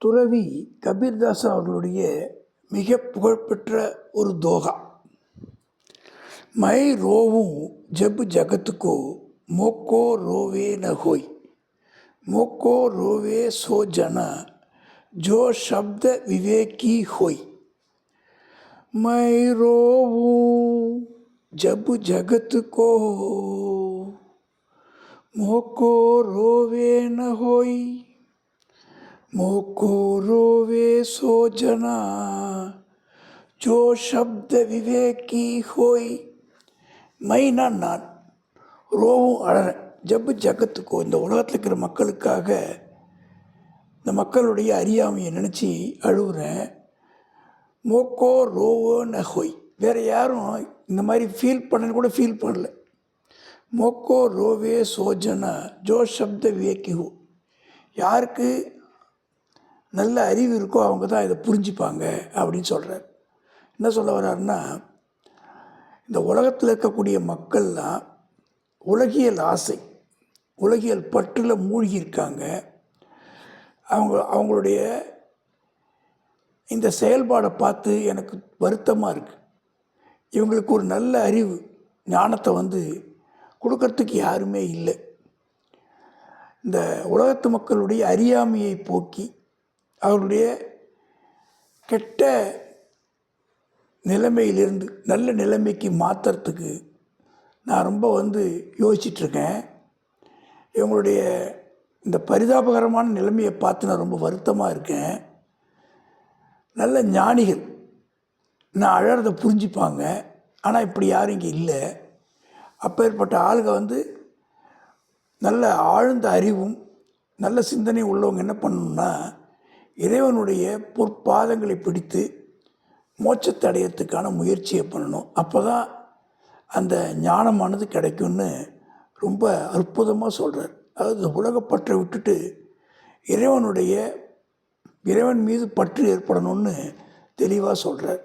துறவி கபீர்தாஸ் அவர்களுடைய மிக புகழ்பெற்ற ஒரு தோகா, மை ரோவும் ஜப் ஜகத்துக்கோ மோக்கோ ரோவே ந ஹோய், மோக்கோ ரோவே சோ ஜன ஜோ शब्द विवेकी होई। मैं रोऊं जब जगत को मोको रोवे न होई, मोको रोवे सो जना जो शब्द विवेकी होई। மைனா நான், ரோவும் அழறேன், ஜப்பு ஜகத்துக்கோ இந்த உலகத்தில் இருக்கிற மக்களுக்காக, இந்த மக்களுடைய அறியாமையை நினச்சி அழுகுறேன். மோக்கோ ரோவோ ந ஹோய், வேறு யாரும் இந்த மாதிரி ஃபீல் பண்ணன்னு கூட ஃபீல் பண்ணல. மோக்கோ ரோவே சோஜனா ஜோ சப்த விவேக்கி ஹோ, யாருக்கு நல்ல அறிவு இருக்கோ அவங்க தான் இதை புரிஞ்சுப்பாங்க அப்படின்னு சொல்கிறார். என்ன சொல்ல வர்றாருன்னா, இந்த உலகத்தில் இருக்கக்கூடிய மக்கள்லாம் உலகியல் ஆசை, உலகியல் பற்றில் மூழ்கி இருக்காங்க. அவங்களுடைய இந்த செயல்பாடை பார்த்து எனக்கு வருத்தமாக இருக்குது. இவங்களுக்கு ஒரு நல்ல அறிவு ஞானத்தை கொடுக்கறதுக்கு யாருமே இல்லை. இந்த உலகத்து மக்களுடைய அறியாமையை போக்கி அவருடைய கெட்ட நிலைமையிலிருந்து நல்ல நிலைமைக்கு மாற்றுறதுக்கு நான் ரொம்ப யோசிச்சிட்ருக்கேன். இவங்களுடைய இந்த பரிதாபகரமான நிலைமையை பார்த்து நான் ரொம்ப வருத்தமாக இருக்கேன். நல்ல ஞானிகள் நான் அழறதை புரிஞ்சுப்பாங்க, ஆனால் இப்படி யாரும் இங்கே இல்லை. அப்பேற்பட்ட ஆளுங்க நல்ல ஆழ்ந்த அறிவும் நல்ல சிந்தனை உள்ளவங்க என்ன பண்ணணும்னா, இறைவனுடைய பொற்பாதங்களை பிடித்து மோட்சத்தை அடையிறதுக்கான முயற்சியை பண்ணணும். அப்போ தான் அந்த ஞானமானது கிடைக்கும்னு ரொம்ப அற்புதமாக சொல்கிறார். அதாவது உலகப்பற்றை விட்டுட்டு இறைவன் மீது பற்று ஏற்படணும்னு தெளிவாக சொல்கிறார்.